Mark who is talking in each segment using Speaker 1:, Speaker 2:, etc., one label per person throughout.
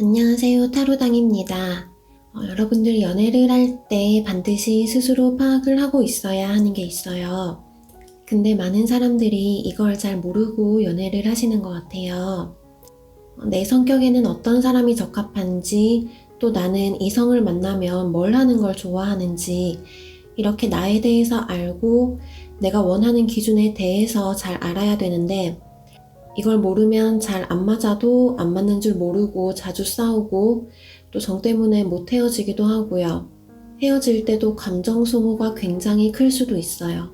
Speaker 1: 안녕하세요. 타로당입니다. 여러분들 연애를 할 때 반드시 스스로 파악을 하고 있어야 하는 게 있어요. 근데 많은 사람들이 이걸 잘 모르고 연애를 하시는 것 같아요. 내 성격에는 어떤 사람이 적합한지, 또 나는 이성을 만나면 뭘 하는 걸 좋아하는지, 이렇게 나에 대해서 알고 내가 원하는 기준에 대해서 잘 알아야 되는데, 이걸 모르면 잘 안 맞아도 안 맞는 줄 모르고 자주 싸우고 또 정 때문에 못 헤어지기도 하고요. 헤어질 때도 감정 소모가 굉장히 클 수도 있어요.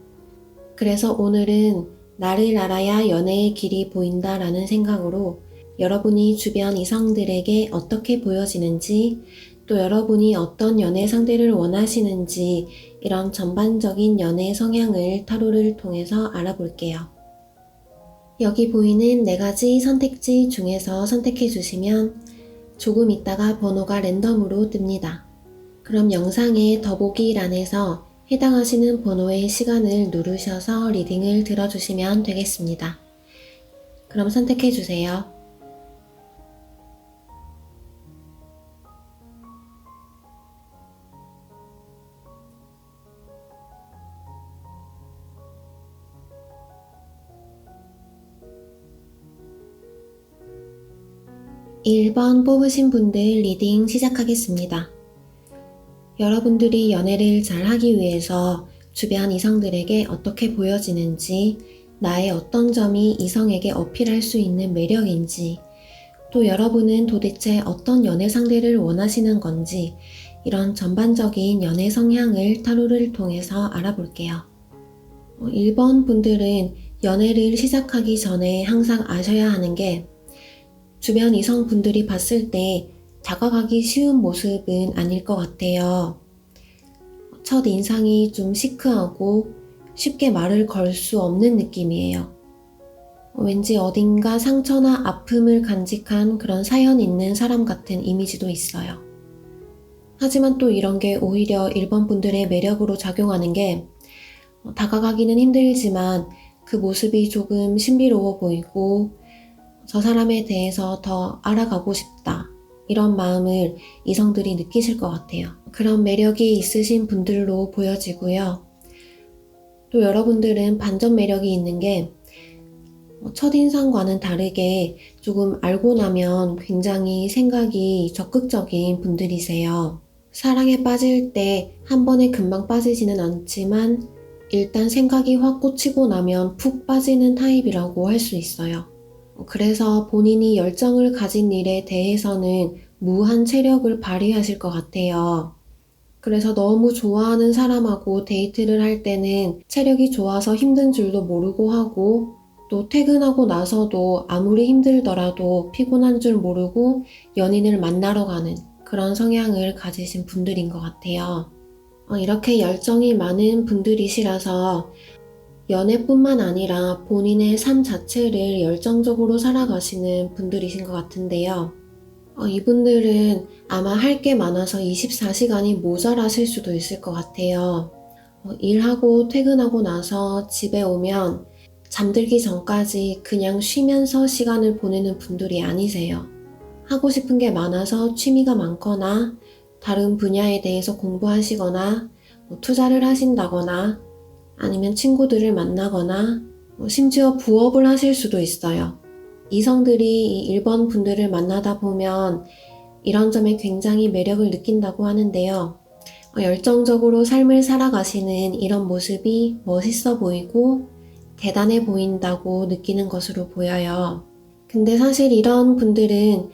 Speaker 1: 그래서 오늘은 나를 알아야 연애의 길이 보인다라는 생각으로 여러분이 주변 이성들에게 어떻게 보여지는지, 또 여러분이 어떤 연애 상대를 원하시는지, 이런 전반적인 연애 성향을 타로를 통해서 알아볼게요. 여기 보이는 4가지 선택지 중에서 선택해 주시면 조금 있다가 번호가 랜덤으로 뜹니다. 그럼 영상의 더보기란에서 해당하시는 번호의 시간을 누르셔서 리딩을 들어주시면 되겠습니다. 그럼 선택해 주세요. 1번 뽑으신 분들 리딩 시작하겠습니다. 여러분들이 연애를 잘 하기 위해서 주변 이성들에게 어떻게 보여지는지, 나의 어떤 점이 이성에게 어필할 수 있는 매력인지, 또 여러분은 도대체 어떤 연애 상대를 원하시는 건지, 이런 전반적인 연애 성향을 타로를 통해서 알아볼게요. 1번 분들은 연애를 시작하기 전에 항상 아셔야 하는 게, 주변 이성분들이 봤을 때 다가가기 쉬운 모습은 아닐 것 같아요. 첫 인상이 좀 시크하고 쉽게 말을 걸 수 없는 느낌이에요. 왠지 어딘가 상처나 아픔을 간직한 그런 사연 있는 사람 같은 이미지도 있어요. 하지만 또 이런 게 오히려 1번 분들의 매력으로 작용하는 게, 다가가기는 힘들지만 그 모습이 조금 신비로워 보이고 저 사람에 대해서 더 알아가고 싶다, 이런 마음을 이성들이 느끼실 것 같아요. 그런 매력이 있으신 분들로 보여지고요. 또 여러분들은 반전 매력이 있는 게, 첫인상과는 다르게 조금 알고 나면 굉장히 생각이 적극적인 분들이세요. 사랑에 빠질 때 한 번에 금방 빠지지는 않지만 일단 생각이 확 꽂히고 나면 푹 빠지는 타입이라고 할 수 있어요. 그래서 본인이 열정을 가진 일에 대해서는 무한 체력을 발휘하실 것 같아요. 그래서 너무 좋아하는 사람하고 데이트를 할 때는 체력이 좋아서 힘든 줄도 모르고 하고, 또 퇴근하고 나서도 아무리 힘들더라도 피곤한 줄 모르고 연인을 만나러 가는 그런 성향을 가지신 분들인 것 같아요. 이렇게 열정이 많은 분들이시라서 연애뿐만 아니라 본인의 삶 자체를 열정적으로 살아가시는 분들이신 것 같은데요. 이분들은 아마 할 게 많아서 24시간이 모자라실 수도 있을 것 같아요. 일하고 퇴근하고 나서 집에 오면 잠들기 전까지 그냥 쉬면서 시간을 보내는 분들이 아니세요. 하고 싶은 게 많아서 취미가 많거나 다른 분야에 대해서 공부하시거나 투자를 하신다거나 아니면 친구들을 만나거나 심지어 부업을 하실 수도 있어요. 이성들이 이 1번 분들을 만나다 보면 이런 점에 굉장히 매력을 느낀다고 하는데요. 열정적으로 삶을 살아가시는 이런 모습이 멋있어 보이고 대단해 보인다고 느끼는 것으로 보여요. 근데 사실 이런 분들은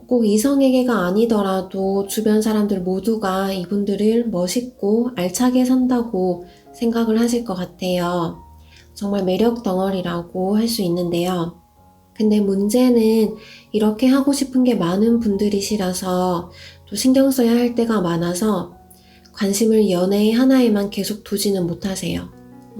Speaker 1: 꼭 이성에게가 아니더라도 주변 사람들 모두가 이분들을 멋있고 알차게 산다고 생각을 하실 것 같아요. 정말 매력 덩어리라고 할 수 있는데요. 근데 문제는 이렇게 하고 싶은 게 많은 분들이시라서 또 신경 써야 할 때가 많아서 관심을 연애 하나에만 계속 두지는 못하세요.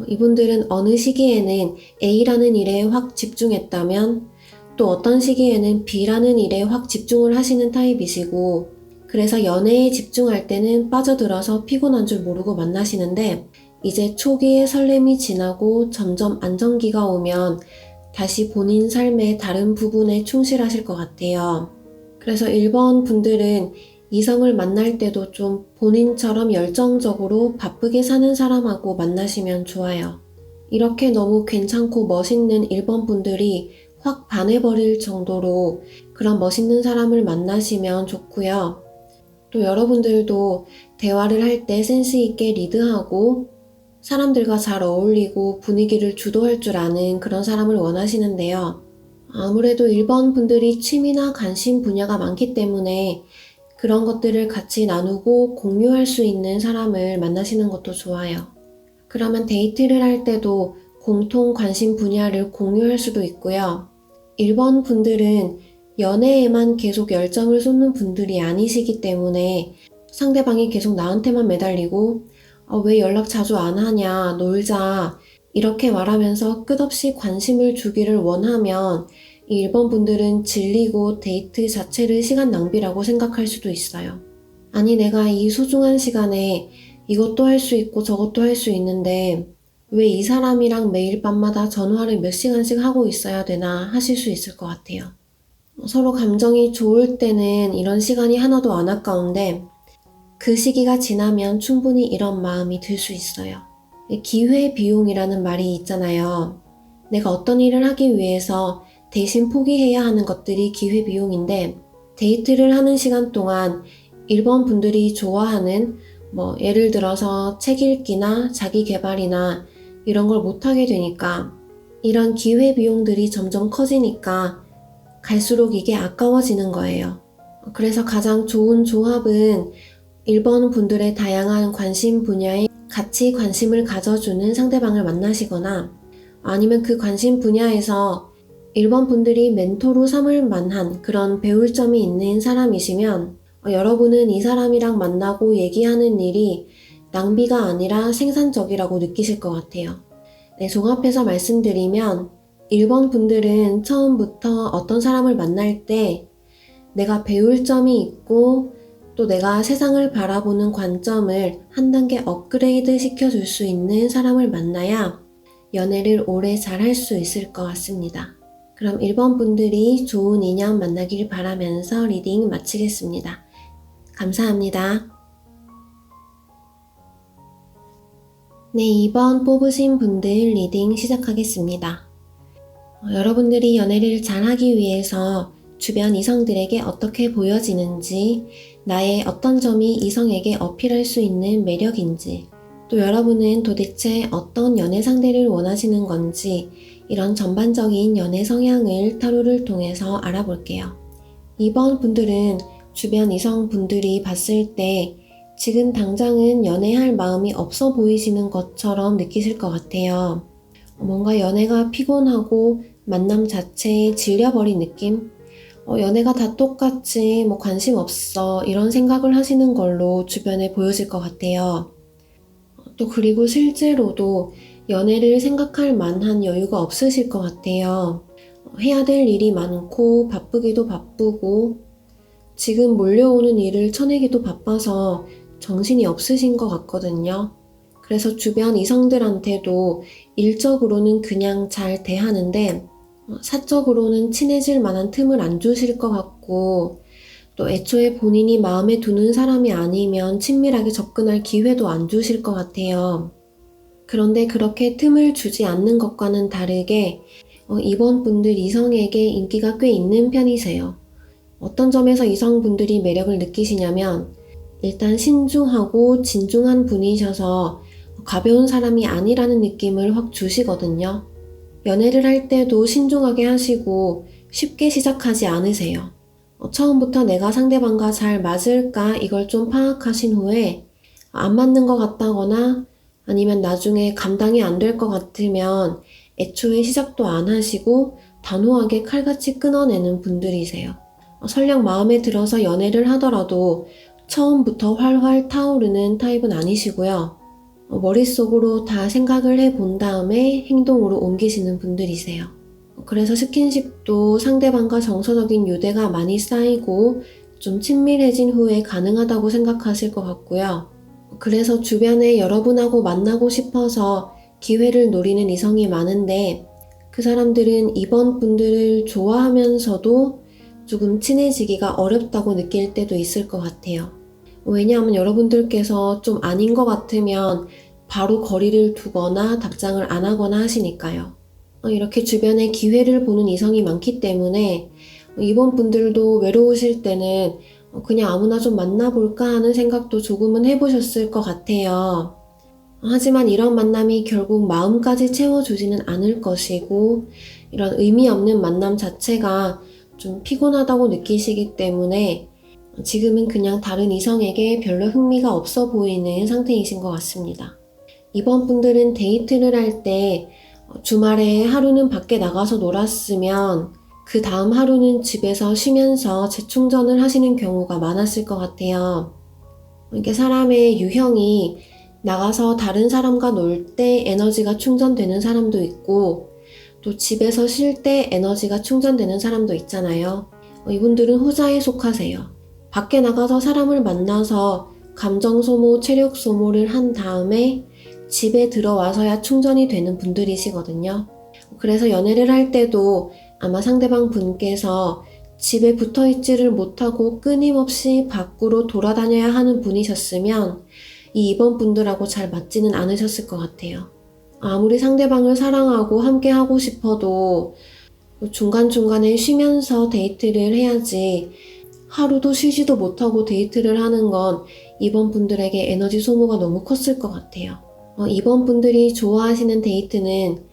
Speaker 1: 이분들은 어느 시기에는 A라는 일에 확 집중했다면 또 어떤 시기에는 B라는 일에 확 집중을 하시는 타입이시고, 그래서 연애에 집중할 때는 빠져들어서 피곤한 줄 모르고 만나시는데, 이제 초기의 설렘이 지나고 점점 안정기가 오면 다시 본인 삶의 다른 부분에 충실하실 것 같아요. 그래서 1번 분들은 이성을 만날 때도 좀 본인처럼 열정적으로 바쁘게 사는 사람하고 만나시면 좋아요. 이렇게 너무 괜찮고 멋있는 1번 분들이 확 반해버릴 정도로 그런 멋있는 사람을 만나시면 좋고요. 또 여러분들도 대화를 할 때 센스 있게 리드하고 사람들과 잘 어울리고 분위기를 주도할 줄 아는 그런 사람을 원하시는데요. 아무래도 1번 분들이 취미나 관심 분야가 많기 때문에 그런 것들을 같이 나누고 공유할 수 있는 사람을 만나시는 것도 좋아요. 그러면 데이트를 할 때도 공통 관심 분야를 공유할 수도 있고요. 1번 분들은 연애에만 계속 열정을 쏟는 분들이 아니시기 때문에 상대방이 계속 나한테만 매달리고 왜 연락 자주 안 하냐, 놀자 이렇게 말하면서 끝없이 관심을 주기를 원하면 이 1번 분들은 질리고 데이트 자체를 시간 낭비라고 생각할 수도 있어요. 아니 내가 이 소중한 시간에 이것도 할 수 있고 저것도 할 수 있는데 왜 이 사람이랑 매일 밤마다 전화를 몇 시간씩 하고 있어야 되나 하실 수 있을 것 같아요. 서로 감정이 좋을 때는 이런 시간이 하나도 안 아까운데 그 시기가 지나면 충분히 이런 마음이 들 수 있어요. 기회비용이라는 말이 있잖아요. 내가 어떤 일을 하기 위해서 대신 포기해야 하는 것들이 기회비용인데 데이트를 하는 시간 동안 1번 분들이 좋아하는 예를 들어서 책 읽기나 자기 개발이나 이런 걸 못하게 되니까 이런 기회비용들이 점점 커지니까 갈수록 이게 아까워지는 거예요. 그래서 가장 좋은 조합은 1번 분들의 다양한 관심 분야에 같이 관심을 가져주는 상대방을 만나시거나 아니면 그 관심 분야에서 1번 분들이 멘토로 삼을 만한 그런 배울 점이 있는 사람이시면 여러분은 이 사람이랑 만나고 얘기하는 일이 낭비가 아니라 생산적이라고 느끼실 것 같아요. 네, 종합해서 말씀드리면 1번 분들은 처음부터 어떤 사람을 만날 때 내가 배울 점이 있고 또 내가 세상을 바라보는 관점을 한 단계 업그레이드 시켜줄 수 있는 사람을 만나야 연애를 오래 잘 할 수 있을 것 같습니다. 그럼 1번 분들이 좋은 인연 만나길 바라면서 리딩 마치겠습니다. 감사합니다. 네, 2번 뽑으신 분들 리딩 시작하겠습니다. 여러분들이 연애를 잘하기 위해서 주변 이성들에게 어떻게 보여지는지, 나의 어떤 점이 이성에게 어필할 수 있는 매력인지, 또 여러분은 도대체 어떤 연애 상대를 원하시는 건지 이런 전반적인 연애 성향을 타로를 통해서 알아볼게요. 2번 분들은 주변 이성분들이 봤을 때 지금 당장은 연애할 마음이 없어 보이시는 것처럼 느끼실 것 같아요. 뭔가 연애가 피곤하고 만남 자체에 질려버린 느낌? 연애가 다 똑같지 관심 없어 이런 생각을 하시는 걸로 주변에 보여질 것 같아요. 또 그리고 실제로도 연애를 생각할 만한 여유가 없으실 것 같아요. 해야 될 일이 많고 바쁘기도 바쁘고 지금 몰려오는 일을 쳐내기도 바빠서 정신이 없으신 것 같거든요. 그래서 주변 이성들한테도 일적으로는 그냥 잘 대하는데 사적으로는 친해질 만한 틈을 안 주실 것 같고 또 애초에 본인이 마음에 두는 사람이 아니면 친밀하게 접근할 기회도 안 주실 것 같아요. 그런데 그렇게 틈을 주지 않는 것과는 다르게 이번 분들 이성에게 인기가 꽤 있는 편이세요. 어떤 점에서 이성분들이 매력을 느끼시냐면 일단 신중하고 진중한 분이셔서 가벼운 사람이 아니라는 느낌을 확 주시거든요. 연애를 할 때도 신중하게 하시고 쉽게 시작하지 않으세요. 처음부터 내가 상대방과 잘 맞을까 이걸 좀 파악하신 후에 안 맞는 것 같다거나 아니면 나중에 감당이 안 될 것 같으면 애초에 시작도 안 하시고 단호하게 칼같이 끊어내는 분들이세요. 설령 마음에 들어서 연애를 하더라도 처음부터 활활 타오르는 타입은 아니시고요. 머릿속으로 다 생각을 해본 다음에 행동으로 옮기시는 분들이세요. 그래서 스킨십도 상대방과 정서적인 유대가 많이 쌓이고 좀 친밀해진 후에 가능하다고 생각하실 것 같고요. 그래서 주변에 여러분하고 만나고 싶어서 기회를 노리는 이성이 많은데 그 사람들은 이번 분들을 좋아하면서도 조금 친해지기가 어렵다고 느낄 때도 있을 것 같아요. 왜냐하면 여러분들께서 좀 아닌 것 같으면 바로 거리를 두거나 답장을 안 하거나 하시니까요. 이렇게 주변에 기회를 보는 이성이 많기 때문에 이번 분들도 외로우실 때는 그냥 아무나 좀 만나볼까 하는 생각도 조금은 해보셨을 것 같아요. 하지만 이런 만남이 결국 마음까지 채워주지는 않을 것이고, 이런 의미 없는 만남 자체가 좀 피곤하다고 느끼시기 때문에 지금은 그냥 다른 이성에게 별로 흥미가 없어 보이는 상태이신 것 같습니다. 이번 분들은 데이트를 할 때 주말에 하루는 밖에 나가서 놀았으면 그 다음 하루는 집에서 쉬면서 재충전을 하시는 경우가 많았을 것 같아요. 이게 사람의 유형이 나가서 다른 사람과 놀 때 에너지가 충전되는 사람도 있고, 또 집에서 쉴 때 에너지가 충전되는 사람도 있잖아요. 이분들은 후자에 속하세요. 밖에 나가서 사람을 만나서 감정 소모, 체력 소모를 한 다음에 집에 들어와서야 충전이 되는 분들이시거든요. 그래서 연애를 할 때도 아마 상대방 분께서 집에 붙어 있지를 못하고 끊임없이 밖으로 돌아다녀야 하는 분이셨으면 이번 분들하고 잘 맞지는 않으셨을 것 같아요. 아무리 상대방을 사랑하고 함께 하고 싶어도 중간중간에 쉬면서 데이트를 해야지 하루도 쉬지도 못하고 데이트를 하는 건 이번 분들에게 에너지 소모가 너무 컸을 것 같아요. 이번 분들이 좋아하시는 데이트는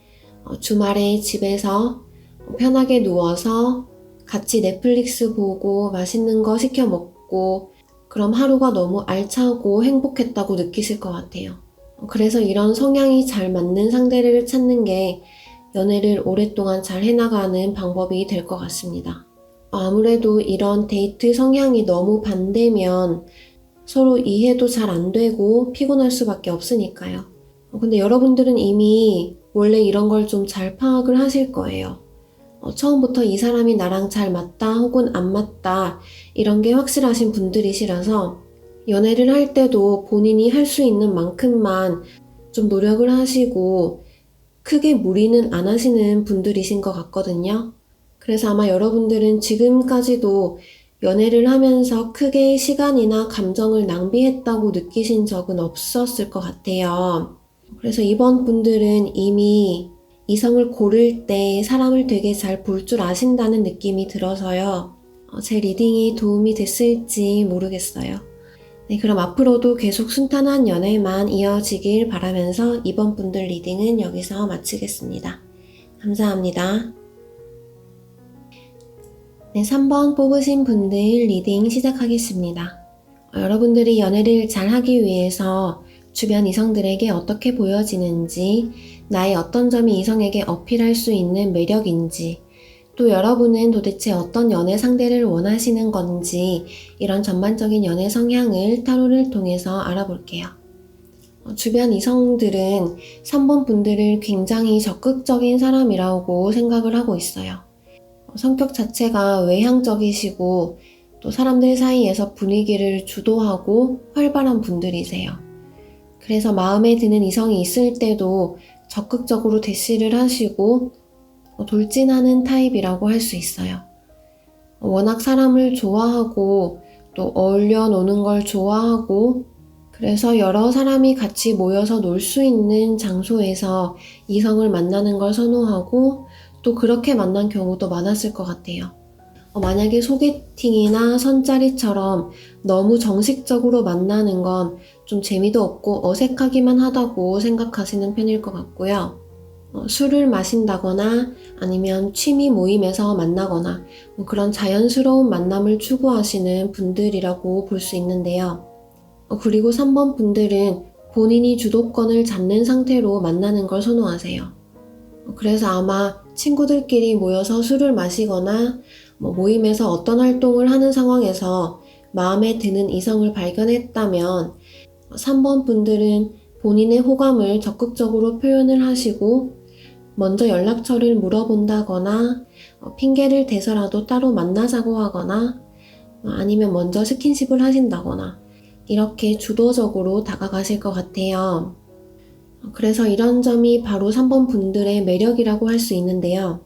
Speaker 1: 주말에 집에서 편하게 누워서 같이 넷플릭스 보고 맛있는 거 시켜 먹고 그럼 하루가 너무 알차고 행복했다고 느끼실 것 같아요. 그래서 이런 성향이 잘 맞는 상대를 찾는 게 연애를 오랫동안 잘 해나가는 방법이 될 것 같습니다. 아무래도 이런 데이트 성향이 너무 반대면 서로 이해도 잘 안 되고 피곤할 수밖에 없으니까요. 근데 여러분들은 이미 원래 이런 걸 좀 잘 파악을 하실 거예요. 처음부터 이 사람이 나랑 잘 맞다 혹은 안 맞다 이런 게 확실하신 분들이시라서 연애를 할 때도 본인이 할 수 있는 만큼만 좀 노력을 하시고 크게 무리는 안 하시는 분들이신 것 같거든요. 그래서 아마 여러분들은 지금까지도 연애를 하면서 크게 시간이나 감정을 낭비했다고 느끼신 적은 없었을 것 같아요. 그래서 이번 분들은 이미 이성을 고를 때 사람을 되게 잘 볼 줄 아신다는 느낌이 들어서요. 제 리딩이 도움이 됐을지 모르겠어요. 네, 그럼 앞으로도 계속 순탄한 연애만 이어지길 바라면서 이번 분들 리딩은 여기서 마치겠습니다. 감사합니다. 네, 3번 뽑으신 분들 리딩 시작하겠습니다. 여러분들이 연애를 잘 하기 위해서 주변 이성들에게 어떻게 보여지는지, 나의 어떤 점이 이성에게 어필할 수 있는 매력인지, 또 여러분은 도대체 어떤 연애 상대를 원하시는 건지 이런 전반적인 연애 성향을 타로를 통해서 알아볼게요. 주변 이성들은 3번 분들을 굉장히 적극적인 사람이라고 생각을 하고 있어요. 성격 자체가 외향적이시고 또 사람들 사이에서 분위기를 주도하고 활발한 분들이세요. 그래서 마음에 드는 이성이 있을 때도 적극적으로 대시를 하시고 돌진하는 타입이라고 할 수 있어요. 워낙 사람을 좋아하고 또 어울려 노는 걸 좋아하고 그래서 여러 사람이 같이 모여서 놀 수 있는 장소에서 이성을 만나는 걸 선호하고 또 그렇게 만난 경우도 많았을 것 같아요. 만약에 소개팅이나 선짜리처럼 너무 정식적으로 만나는 건 좀 재미도 없고 어색하기만 하다고 생각하시는 편일 것 같고요. 술을 마신다거나 아니면 취미 모임에서 만나거나 그런 자연스러운 만남을 추구하시는 분들이라고 볼 수 있는데요. 그리고 3번 분들은 본인이 주도권을 잡는 상태로 만나는 걸 선호하세요. 그래서 아마 친구들끼리 모여서 술을 마시거나 모임에서 어떤 활동을 하는 상황에서 마음에 드는 이성을 발견했다면 3번 분들은 본인의 호감을 적극적으로 표현을 하시고 먼저 연락처를 물어본다거나 핑계를 대서라도 따로 만나자고 하거나 아니면 먼저 스킨십을 하신다거나 이렇게 주도적으로 다가가실 것 같아요. 그래서 이런 점이 바로 3번 분들의 매력이라고 할 수 있는데요.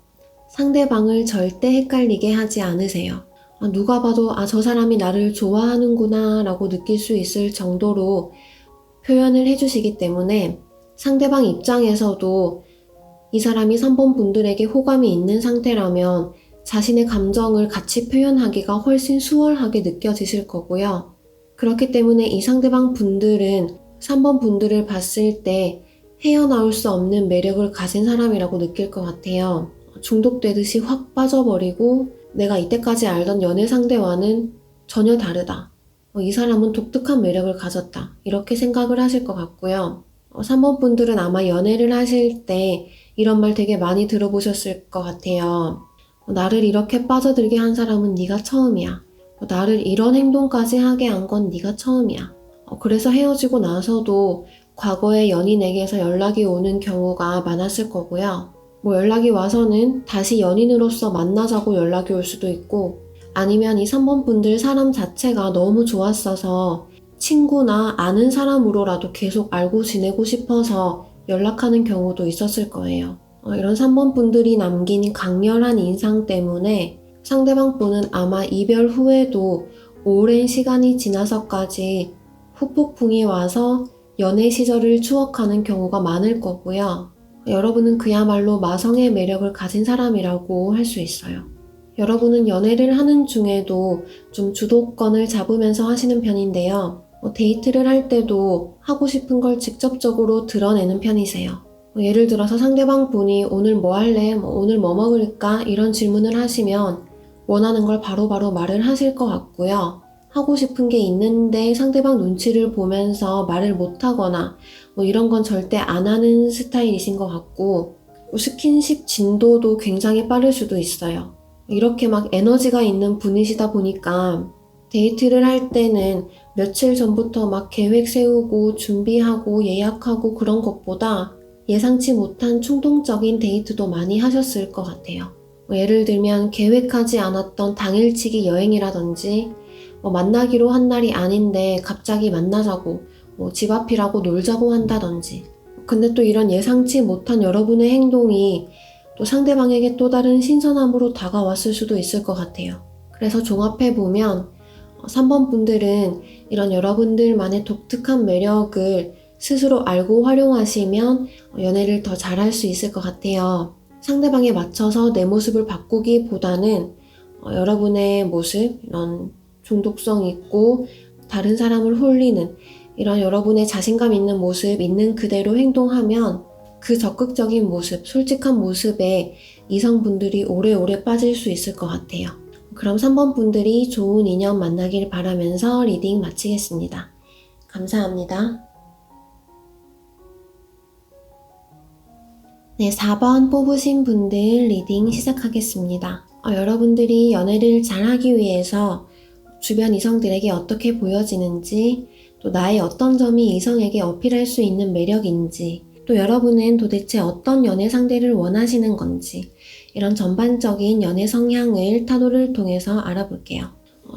Speaker 1: 상대방을 절대 헷갈리게 하지 않으세요. 누가 봐도 저 사람이 나를 좋아하는구나 라고 느낄 수 있을 정도로 표현을 해주시기 때문에 상대방 입장에서도 이 사람이 3번 분들에게 호감이 있는 상태라면 자신의 감정을 같이 표현하기가 훨씬 수월하게 느껴지실 거고요. 그렇기 때문에 이 상대방 분들은 3번 분들을 봤을 때 헤어나올 수 없는 매력을 가진 사람이라고 느낄 것 같아요. 중독되듯이 확 빠져버리고 내가 이때까지 알던 연애 상대와는 전혀 다르다. 이 사람은 독특한 매력을 가졌다. 이렇게 생각을 하실 것 같고요. 3번 분들은 아마 연애를 하실 때 이런 말 되게 많이 들어보셨을 것 같아요. 나를 이렇게 빠져들게 한 사람은 네가 처음이야. 나를 이런 행동까지 하게 한 건 네가 처음이야. 그래서 헤어지고 나서도 과거의 연인에게서 연락이 오는 경우가 많았을 거고요. 연락이 와서는 다시 연인으로서 만나자고 연락이 올 수도 있고, 아니면 이 3번 분들 사람 자체가 너무 좋았어서 친구나 아는 사람으로라도 계속 알고 지내고 싶어서 연락하는 경우도 있었을 거예요. 이런 3번 분들이 남긴 강렬한 인상 때문에 상대방 분은 아마 이별 후에도 오랜 시간이 지나서까지 후폭풍이 와서 연애 시절을 추억하는 경우가 많을 거고요. 여러분은 그야말로 마성의 매력을 가진 사람이라고 할 수 있어요. 여러분은 연애를 하는 중에도 좀 주도권을 잡으면서 하시는 편인데요. 데이트를 할 때도 하고 싶은 걸 직접적으로 드러내는 편이세요. 예를 들어서 상대방 분이 오늘 뭐 할래? 오늘 뭐 먹을까? 이런 질문을 하시면 원하는 걸 바로바로 말을 하실 것 같고요. 하고 싶은 게 있는데 상대방 눈치를 보면서 말을 못하거나 이런 건 절대 안 하는 스타일이신 것 같고, 스킨십 진도도 굉장히 빠를 수도 있어요. 이렇게 막 에너지가 있는 분이시다 보니까 데이트를 할 때는 며칠 전부터 막 계획 세우고 준비하고 예약하고 그런 것보다 예상치 못한 충동적인 데이트도 많이 하셨을 것 같아요. 예를 들면 계획하지 않았던 당일치기 여행이라든지 만나기로 한 날이 아닌데 갑자기 만나자고 집 앞이라고 놀자고 한다든지. 근데 또 이런 예상치 못한 여러분의 행동이 또 상대방에게 또 다른 신선함으로 다가왔을 수도 있을 것 같아요. 그래서 종합해보면 3번 분들은 이런 여러분들만의 독특한 매력을 스스로 알고 활용하시면 연애를 더 잘할 수 있을 것 같아요. 상대방에 맞춰서 내 모습을 바꾸기보다는 여러분의 모습, 이런 중독성 있고 다른 사람을 홀리는 이런 여러분의 자신감 있는 모습 있는 그대로 행동하면 그 적극적인 모습, 솔직한 모습에 이성분들이 오래오래 빠질 수 있을 것 같아요. 그럼 3번 분들이 좋은 인연 만나길 바라면서 리딩 마치겠습니다. 감사합니다. 네, 4번 뽑으신 분들 리딩 시작하겠습니다. 여러분들이 연애를 잘하기 위해서 주변 이성들에게 어떻게 보여지는지, 또 나의 어떤 점이 이성에게 어필할 수 있는 매력인지, 또 여러분은 도대체 어떤 연애 상대를 원하시는 건지, 이런 전반적인 연애 성향을 타로를 통해서 알아볼게요.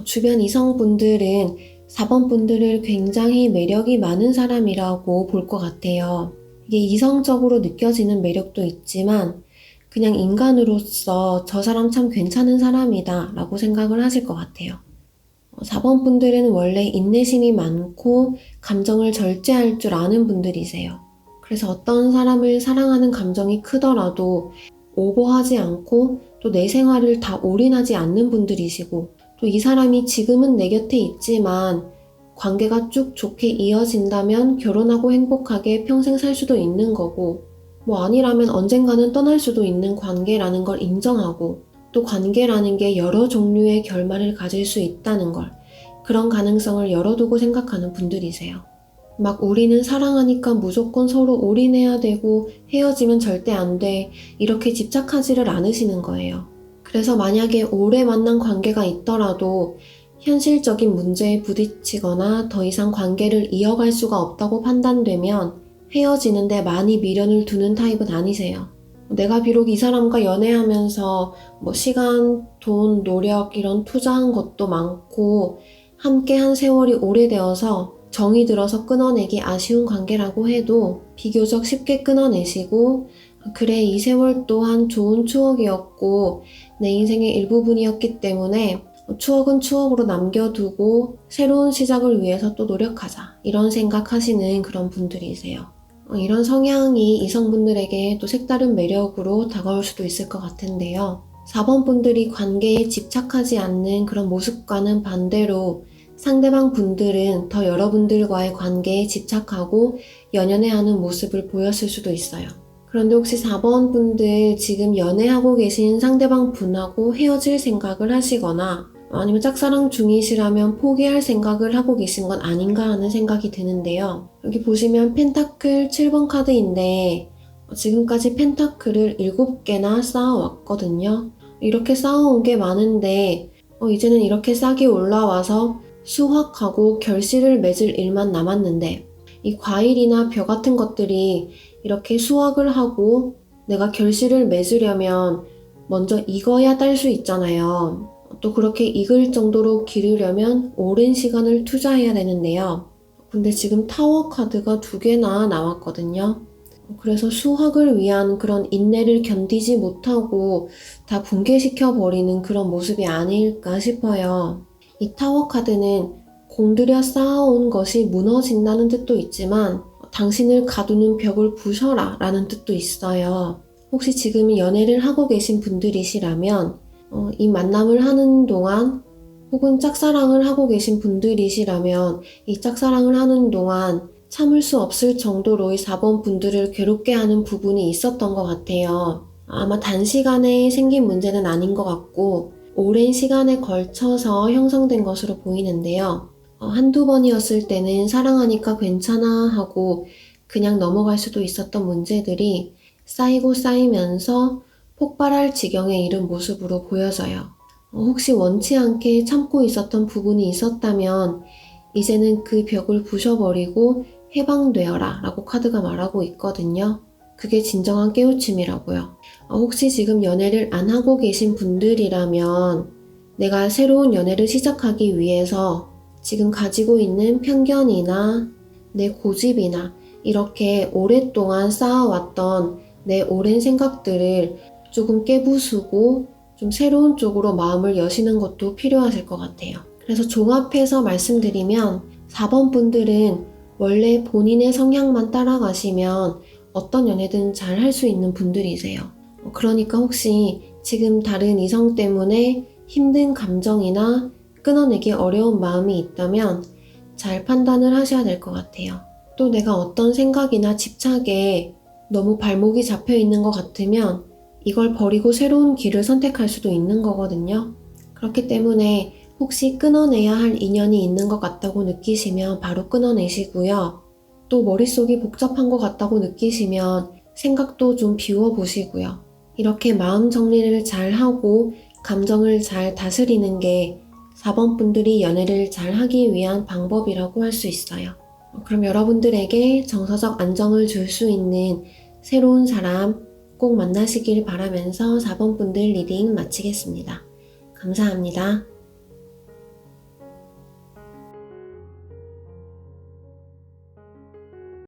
Speaker 1: 주변 이성분들은 4번 분들을 굉장히 매력이 많은 사람이라고 볼 것 같아요. 이게 이성적으로 느껴지는 매력도 있지만 그냥 인간으로서 저 사람 참 괜찮은 사람이다 라고 생각을 하실 것 같아요. 4번 분들은 원래 인내심이 많고 감정을 절제할 줄 아는 분들이세요. 그래서 어떤 사람을 사랑하는 감정이 크더라도 오버하지 않고 또 내 생활을 다 올인하지 않는 분들이시고, 또 이 사람이 지금은 내 곁에 있지만 관계가 쭉 좋게 이어진다면 결혼하고 행복하게 평생 살 수도 있는 거고, 아니라면 언젠가는 떠날 수도 있는 관계라는 걸 인정하고, 또 관계라는 게 여러 종류의 결말을 가질 수 있다는 걸, 그런 가능성을 열어두고 생각하는 분들이세요. 막 우리는 사랑하니까 무조건 서로 올인해야 되고 헤어지면 절대 안 돼, 이렇게 집착하지를 않으시는 거예요. 그래서 만약에 오래 만난 관계가 있더라도 현실적인 문제에 부딪히거나 더 이상 관계를 이어갈 수가 없다고 판단되면 헤어지는데 많이 미련을 두는 타입은 아니세요. 내가 비록 이 사람과 연애하면서 시간, 돈, 노력 이런 투자한 것도 많고 함께 한 세월이 오래되어서 정이 들어서 끊어내기 아쉬운 관계라고 해도 비교적 쉽게 끊어내시고, 그래 이 세월 또한 좋은 추억이었고 내 인생의 일부분이었기 때문에 추억은 추억으로 남겨두고 새로운 시작을 위해서 또 노력하자. 이런 생각하시는 그런 분들이세요. 이런 성향이 이성분들에게 또 색다른 매력으로 다가올 수도 있을 것 같은데요. 4번 분들이 관계에 집착하지 않는 그런 모습과는 반대로 상대방 분들은 더 여러분들과의 관계에 집착하고 연연해하는 모습을 보였을 수도 있어요. 그런데 혹시 4번 분들 지금 연애하고 계신 상대방 분하고 헤어질 생각을 하시거나 아니면 짝사랑 중이시라면 포기할 생각을 하고 계신 건 아닌가 하는 생각이 드는데요. 여기 보시면 펜타클 7번 카드인데 지금까지 펜타클을 7개나 쌓아왔거든요. 이렇게 쌓아온 게 많은데 이제는 이렇게 싹이 올라와서 수확하고 결실을 맺을 일만 남았는데 이 과일이나 벼 같은 것들이 이렇게 수확을 하고 내가 결실을 맺으려면 먼저 익어야 딸 수 있잖아요. 또 그렇게 익을 정도로 기르려면 오랜 시간을 투자해야 되는데요. 근데 지금 타워 카드가 2개나 나왔거든요. 그래서 수확을 위한 그런 인내를 견디지 못하고 다 붕괴시켜버리는 그런 모습이 아닐까 싶어요. 이 타워 카드는 공들여 쌓아온 것이 무너진다는 뜻도 있지만 당신을 가두는 벽을 부셔라 라는 뜻도 있어요. 혹시 지금 연애를 하고 계신 분들이시라면 이 만남을 하는 동안 혹은 짝사랑을 하고 계신 분들이시라면 이 짝사랑을 하는 동안 참을 수 없을 정도로 이 4번 분들을 괴롭게 하는 부분이 있었던 것 같아요. 아마 단시간에 생긴 문제는 아닌 것 같고 오랜 시간에 걸쳐서 형성된 것으로 보이는데요. 한두 번이었을 때는 사랑하니까 괜찮아 하고 그냥 넘어갈 수도 있었던 문제들이 쌓이고 쌓이면서 폭발할 지경에 이른 모습으로 보여져요. 혹시 원치 않게 참고 있었던 부분이 있었다면 이제는 그 벽을 부셔버리고 해방되어라 라고 카드가 말하고 있거든요. 그게 진정한 깨우침이라고요. 혹시 지금 연애를 안 하고 계신 분들이라면 내가 새로운 연애를 시작하기 위해서 지금 가지고 있는 편견이나 내 고집이나 이렇게 오랫동안 쌓아왔던 내 오랜 생각들을 조금 깨부수고 좀 새로운 쪽으로 마음을 여시는 것도 필요하실 것 같아요. 그래서 종합해서 말씀드리면 4번 분들은 원래 본인의 성향만 따라가시면 어떤 연애든 잘 할 수 있는 분들이세요. 그러니까 혹시 지금 다른 이성 때문에 힘든 감정이나 끊어내기 어려운 마음이 있다면 잘 판단을 하셔야 될 것 같아요. 또 내가 어떤 생각이나 집착에 너무 발목이 잡혀 있는 것 같으면 이걸 버리고 새로운 길을 선택할 수도 있는 거거든요. 그렇기 때문에 혹시 끊어내야 할 인연이 있는 것 같다고 느끼시면 바로 끊어내시고요. 또 머릿속이 복잡한 것 같다고 느끼시면 생각도 좀 비워보시고요. 이렇게 마음 정리를 잘 하고 감정을 잘 다스리는 게 4번 분들이 연애를 잘 하기 위한 방법이라고 할 수 있어요. 그럼 여러분들에게 정서적 안정을 줄 수 있는 새로운 사람 꼭 만나시길 바라면서 4번 분들 리딩 마치겠습니다. 감사합니다.